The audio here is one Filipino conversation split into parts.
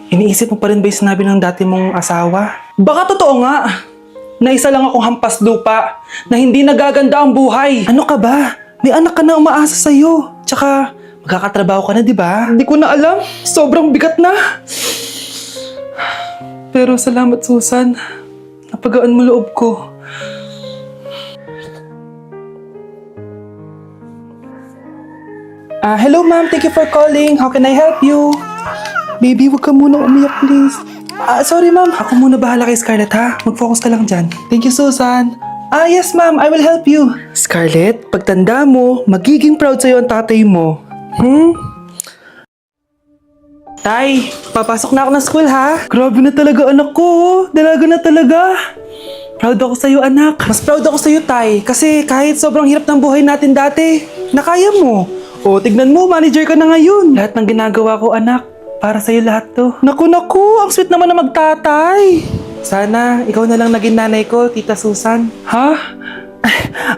Iniisip mo pa rin ba yung sinabi ng dati mong asawa? Baka totoo nga, na isa lang akong hampas lupa, na hindi nagaganda ang buhay. Ano ka ba? May anak ka na umaasa sa'yo. Tsaka, magkakatrabaho ka na, di ba? Hindi ko na alam. Sobrang bigat na. Pero salamat, Susan. Napagaan mo loob ko. Hello ma'am, thank you for calling. How can I help you? Baby, wag ka muna umiyak please. Sorry ma'am, ako muna bahala kay Scarlett ha. Mag-focus ka lang dyan. Thank you Susan. Yes ma'am, I will help you. Scarlett, pagtanda mo, magiging proud sa'yo ang tatay mo. Tay, papasok na ako ng school ha. Grabe na talaga anak ko, oh. Dalaga na talaga. Proud ako sa'yo anak. Mas proud ako sa'yo tay, kasi kahit sobrang hirap ng buhay natin dati, nakaya mo. O, tignan mo, manager ka na ngayon. Lahat ng ginagawa ko anak, para sa'yo lahat to. Naku, ang sweet naman na magtatay. Sana, ikaw na lang naging nanay ko, Tita Susan. Ha?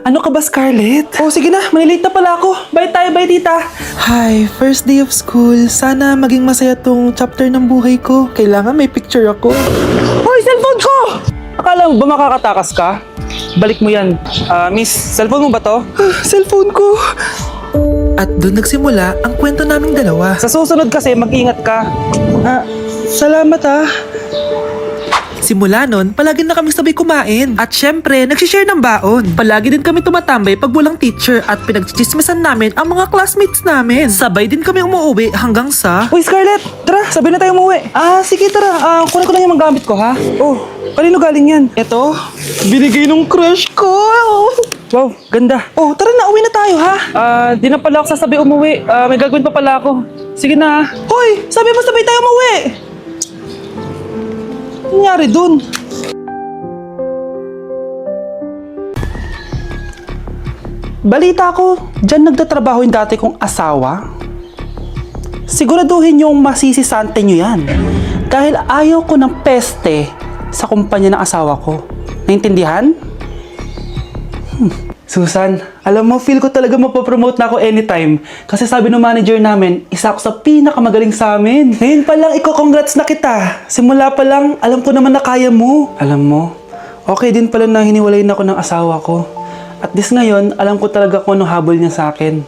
Ano ka ba, Scarlett? Oh, sige na, malilate na pala ako. Bye tayo, bye tita. Hi, first day of school. Sana maging masaya tong chapter ng buhay ko. Kailangan may picture ako. Hoy, cellphone ko! Akala mo ba makakatakas ka? Balik mo yan. Miss, cellphone mo ba to? Cellphone ko. At doon nagsimula ang kwento naming dalawa. Sa susunod kasi, mag-ingat ka. Salamat Simula nun, palagi na kami sabay kumain. At syempre, nagsishare ng baon. Palagi din kami tumatambay pag walang teacher at pinagchichismisan namin ang mga classmates namin. Sabay din kami umuwi hanggang sa... Uy Scarlett, tara, sabay na tayo umuwi. Sige tara, kunin ko lang yung mga gamit ko ha. Oh, kanino galing yan? Eto, binigay nung crush ko. Wow, ganda. Oh, tara na, uwi na tayo ha. Di na pala ako sasabay umuwi. May gagawin pa pala ako. Sige na. Hoy, sabi mo sabay tayo umuwi. Ano nangyari dun? Balita ko, dyan nagtatrabaho yung dati kong asawa. Siguraduhin yung masisisante nyo yan. Dahil ayaw ko ng peste sa kumpanya ng asawa ko. Naintindihan? Susan, alam mo, feel ko talaga mapopromote na ako anytime. Kasi sabi ng manager namin, isa ako sa pinakamagaling sa amin. Ngayon pa lang, congrats na kita. Simula pa lang, alam ko naman na kaya mo. Alam mo, okay din pala na hiniwalay na ako ng asawa ko. At this ngayon, alam ko talaga kung anong habol niya sa akin.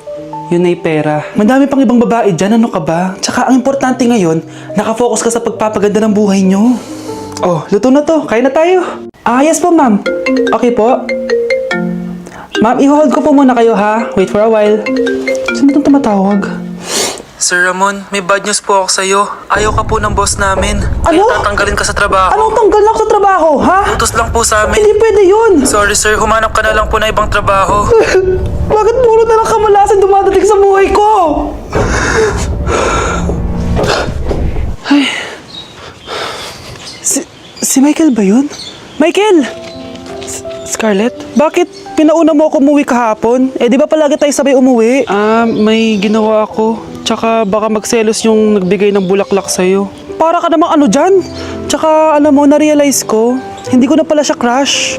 Yun ay pera. Madami pang ibang babae dyan, ano ka ba? Tsaka ang importante ngayon, nakafocus ka sa pagpapaganda ng buhay nyo. Oh, luto na to. Kain na tayo. Yes po, ma'am. Okay po. Ma'am, i-hold ko po muna kayo ha. Wait for a while. Sino itong tumatawag? Sir Ramon, may bad news po ako sa'yo. Ayaw ka po ng boss namin. Ano? Kaya tatanggalin ka sa trabaho. Anong tanggal ako sa trabaho, ha? Utos lang po sa amin. Hindi pwede yun. Sorry sir, humanap ka na lang po na ibang trabaho. Bakit puro na lang kamalasan dumadating sa buhay ko? Ay. Si Michael ba yun? Michael! Scarlett, bakit pinauna mo ako umuwi kahapon? Di ba palagi tayo sabay umuwi? May ginawa ako. Tsaka baka magselos yung nagbigay ng bulaklak sa'yo. Para ka namang ano dyan? Tsaka alam mo, na-realize ko, hindi ko na pala siya crush.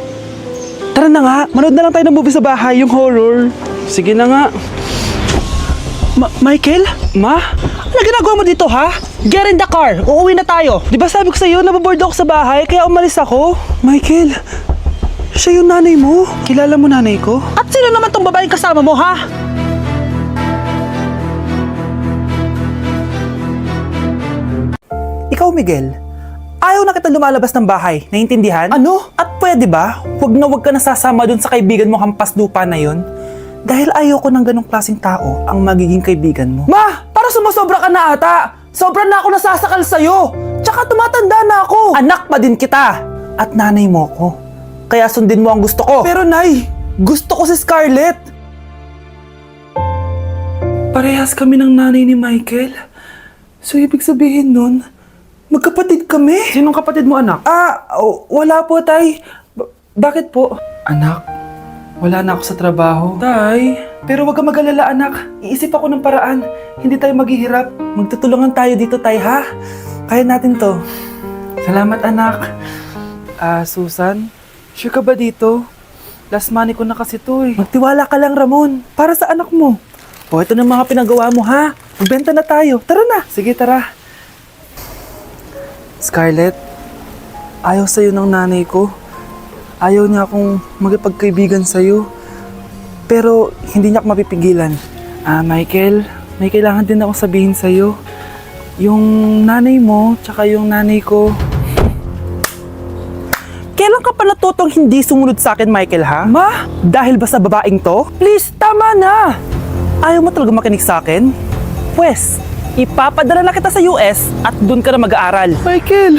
Tara na nga, manood na lang tayo ng movie sa bahay, yung horror. Sige na nga. Michael? Ma? Ano ginagawa mo dito ha? Get in the car, uuwi na tayo. Di ba sabi ko sa'yo, nababoard ako sa bahay, kaya umalis ako? Michael, siya yung nanay mo. Kilala mo nanay ko? At sino naman tong babaeng kasama mo, ha? Ikaw, Miguel, ayaw na kita lumalabas ng bahay. Naiintindihan? Ano? At pwede ba? Huwag ka nasasama dun sa kaibigan mo hampas lupa na yon. Dahil ayaw ko ng ganong klaseng tao ang magiging kaibigan mo. Ma! Para sumasobra ka na ata! Sobra na ako nasasakal sa'yo! Tsaka tumatanda na ako! Anak pa din kita! At nanay mo ko. Kaya sundin mo ang gusto ko. Pero Nay, gusto ko si Scarlett. Parehas kami ng nanay ni Michael. So ibig sabihin nun, magkapatid kami. Sinong kapatid mo anak? Wala po tay. Bakit po? Anak, wala na ako sa trabaho. Tay, pero wag ka mag-alala anak. Iisip ako ng paraan. Hindi tayo maghihirap. Magtutulungan tayo dito tay ha. Kaya natin to. Salamat anak. Susan, sure ka ba dito? Last money ko na kasi to eh. Magtiwala ka lang Ramon. Para sa anak mo. O ito na mga pinagawa mo ha. Magbenta na tayo. Tara na. Sige tara. Scarlett, ayaw sa'yo ng nanay ko. Ayaw niya akong magipagkaibigan sa'yo. Pero hindi niya ako mapipigilan. Michael, may kailangan din ako sabihin sa'yo. Yung nanay mo, tsaka yung nanay ko. Kailan ka pa natutong hindi sumunod sa akin, Michael, ha? Ma, dahil ba sa babaeng to? Please, tama na! Ayaw mo talaga makinig sa akin? Pwes, ipapadala na kita sa US at doon ka na mag-aaral. Michael!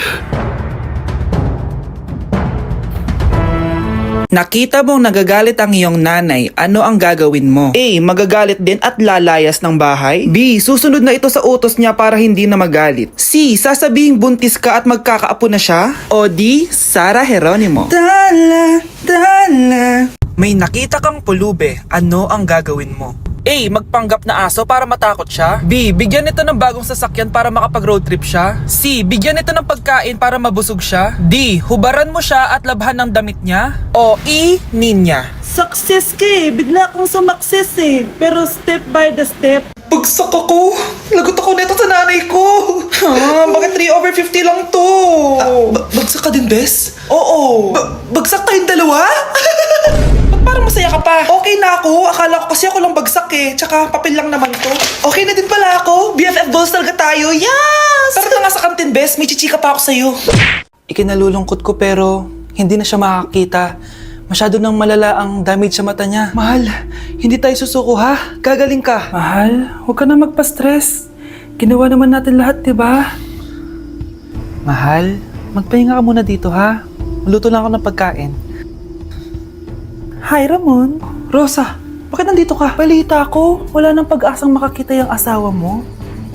Nakita mong nagagalit ang iyong nanay, ano ang gagawin mo? A. Magagalit din at lalayas ng bahay? B. Susunod na ito sa utos niya para hindi na magalit? C. Sasabihing buntis ka at magkakaapo na siya? O D. Sara Geronimo? Dala, dala. May nakita kang pulube, ano ang gagawin mo? A. Magpanggap na aso para matakot siya. B. Bigyan ito ng bagong sasakyan para makapag-road trip siya. C. Bigyan ito ng pagkain para mabusog siya. D. Hubaran mo siya at labhan ng damit niya. O E. Ninya. Success ka eh. Bigla akong sumakses eh. Pero step by the step. Bagsak ako! Lagot ako neto sa nanay ko! Bakit 3/50 lang to? Bagsak ka din, Bes? Oo! Bagsak tayong dalawa? Parang masaya ka pa. Okay na ako. Akala ko kasi ako lang bagsak eh. Tsaka papel lang naman to. Okay na din pala ako. BFF balls talaga tayo. Yes! Tara na nga sa kantin, Bes. May chichika pa ako sa'yo. Ikinalulungkot ko pero hindi na siya makakita. Masyado nang malala ang damage sa mata niya. Mahal, hindi tayo susuko ha? Gagaling ka. Mahal, huwag ka na magpa-stress. Ginawa naman natin lahat, diba? Mahal, magpahinga ka muna dito ha? Maluto lang ako ng pagkain. Hi, Ramon. Rosa, bakit nandito ka? Balita ko, wala nang pag-asang makakita yung asawa mo.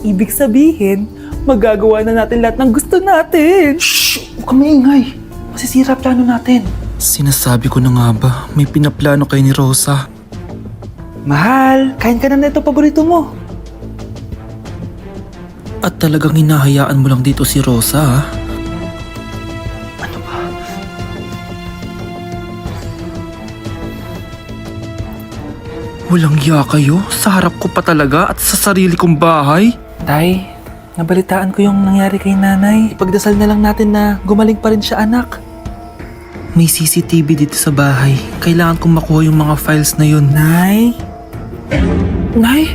Ibig sabihin, magagawa na natin lahat ng gusto natin. Shh! Huwag ka maingay. Masisira plano natin. Sinasabi ko na nga ba, may pinaplano kayo ni Rosa. Mahal, kain ka na nito paborito mo. At talagang hinahayaan mo lang dito si Rosa, ha? Ano ba? Walang iya kayo? Sa harap ko pa talaga at sa sarili kong bahay? Tay, nabalitaan ko yung nangyari kay nanay. Ipagdasal na lang natin na gumaling pa rin siya, anak. May CCTV dito sa bahay. Kailangan kong makuha yung mga files na yun. Nay? Nay?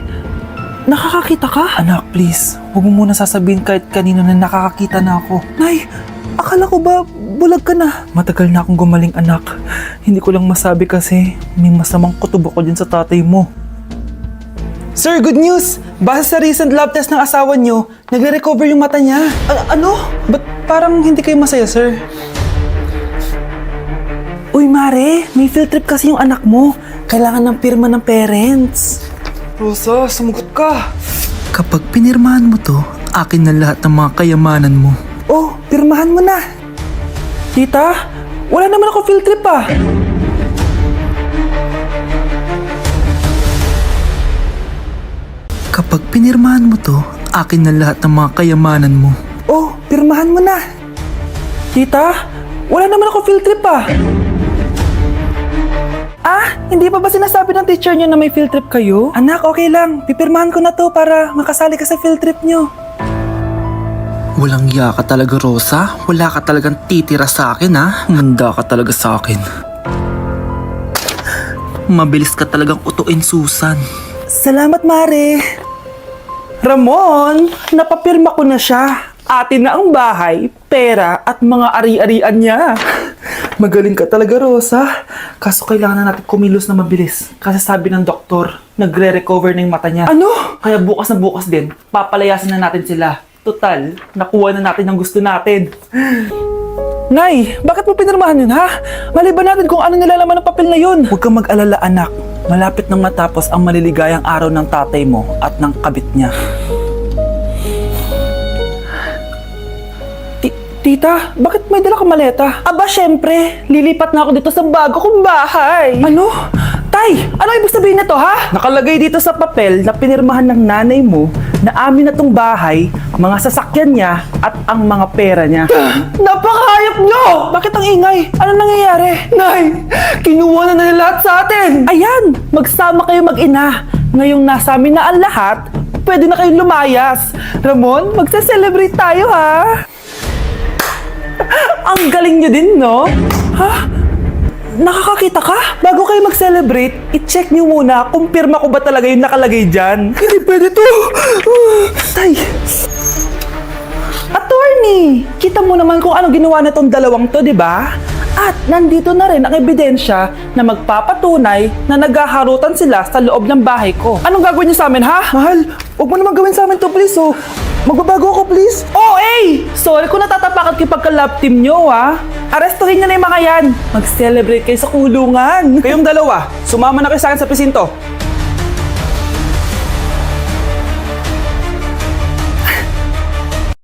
Nakakakita ka? Anak, please. Huwag mo muna sasabihin kahit kanino na nakakakita na ako. Nay, akala ko ba bulag ka na? Matagal na akong gumaling, anak. Hindi ko lang masabi kasi may masamang kutob ako dyan sa tatay mo. Sir, good news! Base sa recent lab test ng asawa niyo, nagre-recover yung mata niya. Ano? Ba't parang hindi kayo masaya, sir? Uy, Mare, may field trip kasi yung anak mo. Kailangan ng pirma ng parents. Rosa, sumagot ka. Kapag pinirmahan mo to, akin na lahat ng mga kayamanan mo. Oh, pirmahan mo na. Tita, wala naman ako field trip ah. Kapag pinirmahan mo to, akin na lahat ng mga kayamanan mo. Oh, pirmahan mo na. Tita, wala naman ako field trip ah. Hindi pa ba sinasabi ng teacher niyo na may field trip kayo? Anak, okay lang. Pipirmahan ko na to para makasali ka sa field trip niyo. Walang iya ka talaga, Rosa. Wala ka talagang titira sa akin, ha? Manda ka talaga sa akin. Mabilis ka talagang utuin, Susan. Salamat, Mare. Ramon, napapirma ko na siya. Atin na ang bahay, pera at mga ari-arian niya. Magaling ka talaga, Rosa. Kaso kailangan na natin kumilos na mabilis. Kasi sabi ng doktor, nagre-recover na yung mata niya. Ano? Kaya bukas na bukas din, papalayasin na natin sila. Total, nakuha na natin ang gusto natin. Nay, bakit mo pinirmahan yun, ha? Maliban natin kung ano nilalaman ng papel na yun. Huwag kang mag-alala, anak. Malapit nang matapos ang maliligayang araw ng tatay mo at ng kabit niya. Tita, bakit may dala kang maleta? Aba, syempre. Lilipat na ako dito sa bago kong bahay. Ano? Tay, ano ibig sabihin na to, ha? Nakalagay dito sa papel na pinirmahan ng nanay mo na amin na tong bahay, mga sasakyan niya at ang mga pera niya. Napakahayop nyo! Bakit ang ingay? Ano nangyayari? Nay, kinuha na nila lahat sa atin! Ayan, magsama kayo mag-ina. Ngayong nasa amin na ang lahat, pwede na kayong lumayas. Ramon, magse-celebrate tayo, ha? Ang galing nyo din, no? Ha? Nakakakita ka? Bago kayo mag-celebrate, i-check nyo muna kung pirma ko ba talaga yung nakalagay dyan. Hindi pwede to. Tay. Attorney, kita mo naman kung ano ginawa na tong dalawang to, di ba? At nandito na rin ang ebidensya na magpapatunay na naghaharutan sila sa loob ng bahay ko. Anong gagawin niyo sa amin, ha? Mahal, huwag mo naman gawin sa amin to, please, oh. Magbabago ako, please. Oh, sorry kung natatapakan kayo pagka-love team nyo, ha? Arestuhin nyo na yung mga yan. Mag-celebrate kayo sa kulungan. Kayong dalawa, sumama na kayo sa akin sa presinto.